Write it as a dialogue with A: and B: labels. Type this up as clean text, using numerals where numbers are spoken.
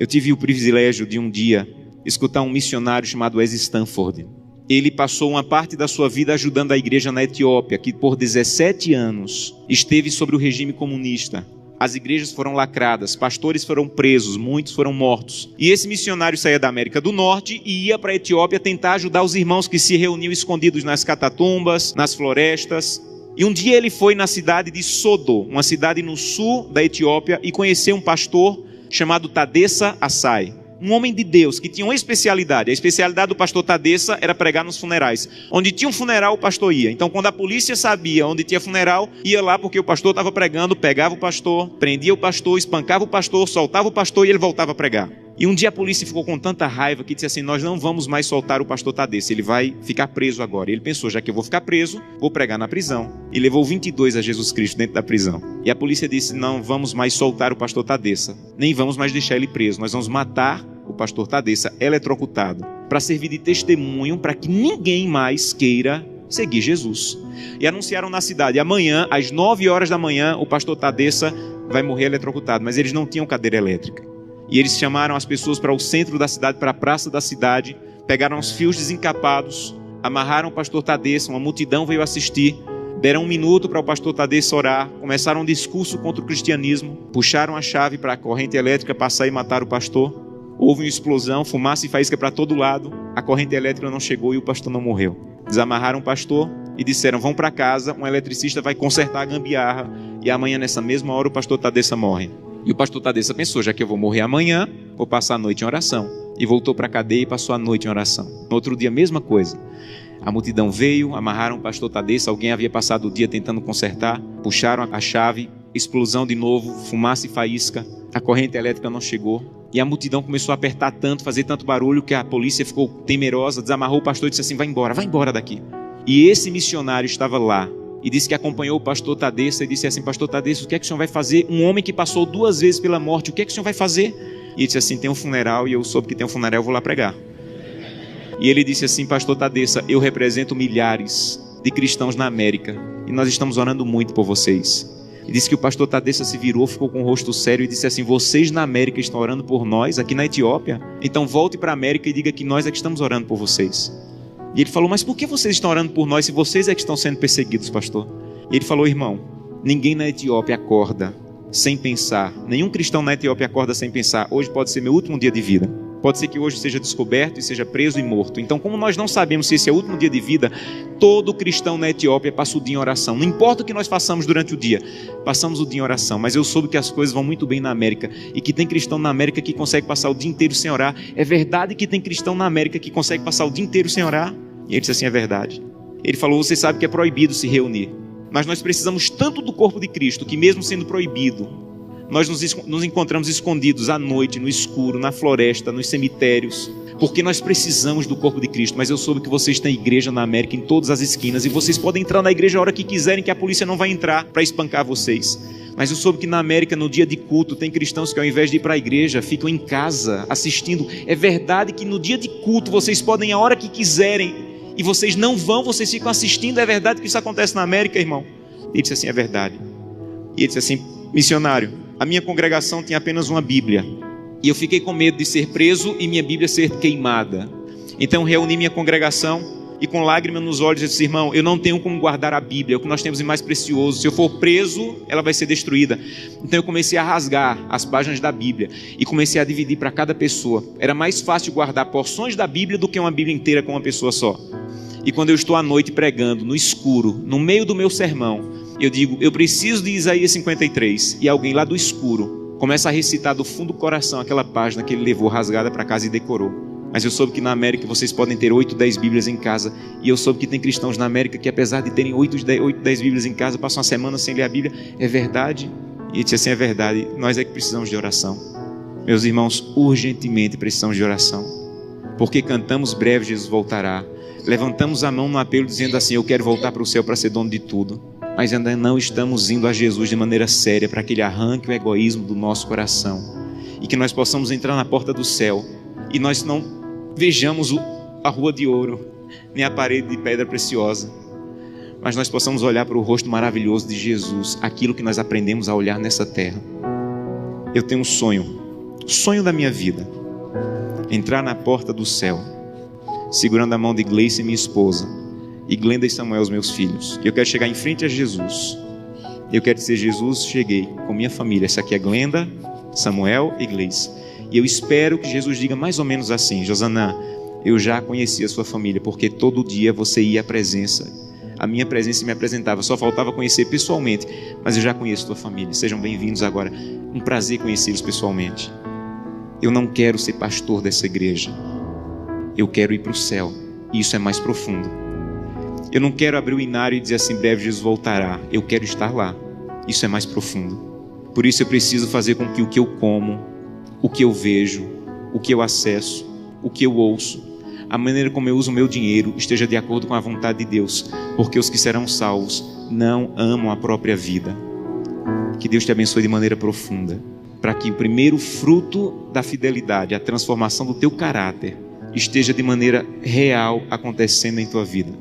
A: Eu tive o privilégio de um dia escutar um missionário chamado Wes Stanford. Ele passou uma parte da sua vida ajudando a igreja na Etiópia, que por 17 anos esteve sob o regime comunista. As igrejas foram lacradas, pastores foram presos, muitos foram mortos. E esse missionário saía da América do Norte e ia para a Etiópia tentar ajudar os irmãos que se reuniam escondidos nas catatumbas, nas florestas. E um dia ele foi na cidade de Sodo, uma cidade no sul da Etiópia, e conheceu um pastor chamado Tadessa Assai. Um homem de Deus que tinha uma especialidade. A especialidade do pastor Tadessa era pregar nos funerais. Onde tinha um funeral, o pastor ia. Então, quando a polícia sabia onde tinha funeral, ia lá porque o pastor estava pregando, pegava o pastor, prendia o pastor, espancava o pastor, soltava o pastor e ele voltava a pregar. E um dia a polícia ficou com tanta raiva que disse assim: nós não vamos mais soltar o pastor Tadessa, ele vai ficar preso agora. E ele pensou: já que eu vou ficar preso, vou pregar na prisão. E levou 22 a Jesus Cristo dentro da prisão. E a polícia disse: não vamos mais soltar o pastor Tadessa, nem vamos mais deixar ele preso, nós vamos matar o pastor Tadessa eletrocutado, para servir de testemunho para que ninguém mais queira seguir Jesus. E anunciaram na cidade: amanhã, às 9 horas da manhã, o pastor Tadessa vai morrer eletrocutado. Mas eles não tinham cadeira elétrica. E eles chamaram as pessoas para o centro da cidade, para a praça da cidade, pegaram os fios desencapados, amarraram o pastor Tadessa, uma multidão veio assistir, deram 1 minuto para o pastor Tadessa orar, começaram um discurso contra o cristianismo, puxaram a chave para a corrente elétrica passar e matar o pastor. Houve uma explosão, fumaça e faísca para todo lado, a corrente elétrica não chegou e o pastor não morreu. Desamarraram o pastor e disseram: vão para casa, um eletricista vai consertar a gambiarra e amanhã nessa mesma hora o pastor Tadessa morre. E o pastor Tadessa pensou: já que eu vou morrer amanhã, vou passar a noite em oração. E voltou para a cadeia e passou a noite em oração. No outro dia, a mesma coisa. A multidão veio, amarraram o pastor Tadessa, alguém havia passado o dia tentando consertar, puxaram a chave, explosão de novo, fumaça e faísca, a corrente elétrica não chegou. E a multidão começou a apertar tanto, fazer tanto barulho, que a polícia ficou temerosa, desamarrou o pastor e disse assim: vai embora daqui. E esse missionário estava lá e disse que acompanhou o pastor Tadessa e disse assim: pastor Tadessa, o que é que o senhor vai fazer? Um homem que passou 2 vezes pela morte, o que é que o senhor vai fazer? E ele disse assim: tem um funeral e eu soube que tem um funeral, eu vou lá pregar. E ele disse assim: pastor Tadessa, eu represento milhares de cristãos na América e nós estamos orando muito por vocês. E disse que o pastor Tadessa se virou, ficou com o rosto sério e disse assim: vocês na América estão orando por nós, aqui na Etiópia? Então volte para a América e diga que nós é que estamos orando por vocês. E ele falou: mas por que vocês estão orando por nós se vocês é que estão sendo perseguidos, pastor? E ele falou: irmão, ninguém na Etiópia acorda sem pensar, nenhum cristão na Etiópia acorda sem pensar: hoje pode ser meu último dia de vida. Pode ser que hoje seja descoberto e seja preso e morto. Então, como nós não sabemos se esse é o último dia de vida, todo cristão na Etiópia passa o dia em oração. Não importa o que nós façamos durante o dia, passamos o dia em oração. Mas eu soube que as coisas vão muito bem na América e que tem cristão na América que consegue passar o dia inteiro sem orar. É verdade que tem cristão na América que consegue passar o dia inteiro sem orar? E ele disse assim: é verdade. Ele falou: você sabe que é proibido se reunir, mas nós precisamos tanto do corpo de Cristo que mesmo sendo proibido, nós nos encontramos escondidos à noite, no escuro, na floresta, nos cemitérios, porque nós precisamos do corpo de Cristo. Mas eu soube que vocês têm igreja na América em todas as esquinas, e vocês podem entrar na igreja a hora que quiserem, que a polícia não vai entrar para espancar vocês. Mas eu soube que na América, no dia de culto, tem cristãos que ao invés de ir para a igreja, ficam em casa assistindo. É verdade que no dia de culto vocês podem ir a hora que quiserem, e vocês não vão, vocês ficam assistindo. É verdade que isso acontece na América, irmão? Ele disse assim: é verdade. E ele disse assim: missionário, a minha congregação tinha apenas uma Bíblia, e eu fiquei com medo de ser preso e minha Bíblia ser queimada. Então reuni minha congregação e com lágrimas nos olhos eu disse: irmão, eu não tenho como guardar a Bíblia, é o que nós temos de mais precioso. Se eu for preso, ela vai ser destruída. Então eu comecei a rasgar as páginas da Bíblia e comecei a dividir para cada pessoa. Era mais fácil guardar porções da Bíblia do que uma Bíblia inteira com uma pessoa só. E quando eu estou à noite pregando, no escuro, no meio do meu sermão, eu digo: eu preciso de Isaías 53. E alguém lá do escuro começa a recitar do fundo do coração aquela página que ele levou rasgada para casa e decorou. Mas eu soube que na América vocês podem ter 8, 10 Bíblias em casa. E eu soube que tem cristãos na América que, apesar de terem 8, 10 Bíblias em casa, passam uma semana sem ler a Bíblia. É verdade? E ele disse assim: é verdade, nós é que precisamos de oração. Meus irmãos, urgentemente precisamos de oração. Porque cantamos: breve Jesus voltará. Levantamos a mão no apelo dizendo assim: eu quero voltar para o céu para ser dono de tudo. Mas ainda não estamos indo a Jesus de maneira séria para que Ele arranque o egoísmo do nosso coração e que nós possamos entrar na porta do céu e nós não vejamos a rua de ouro nem a parede de pedra preciosa, mas nós possamos olhar para o rosto maravilhoso de Jesus, aquilo que nós aprendemos a olhar nessa terra. Eu tenho um sonho O sonho da minha vida, entrar na porta do céu, segurando a mão de Gleice, minha esposa, e Glenda e Samuel, os meus filhos. Eu quero chegar em frente a Jesus. Eu quero dizer: Jesus, cheguei com minha família. Essa aqui é Glenda, Samuel e Gleice. E eu espero que Jesus diga mais ou menos assim: Josanã, eu já conheci a sua família, porque todo dia você ia à presença. A minha presença me apresentava, só faltava conhecer pessoalmente, mas eu já conheço a tua família. Sejam bem-vindos agora. Um prazer conhecê-los pessoalmente. Eu não quero ser pastor dessa igreja. Eu quero ir para o céu. E isso é mais profundo. Eu não quero abrir o inário e dizer assim: breve Jesus voltará. Eu quero estar lá. Isso é mais profundo. Por isso eu preciso fazer com que o que eu como, o que eu vejo, o que eu acesso, o que eu ouço, a maneira como eu uso o meu dinheiro esteja de acordo com a vontade de Deus. Porque os que serão salvos não amam a própria vida. Que Deus te abençoe de maneira profunda, para que o primeiro fruto da fidelidade, a transformação do teu caráter, esteja de maneira real acontecendo em tua vida.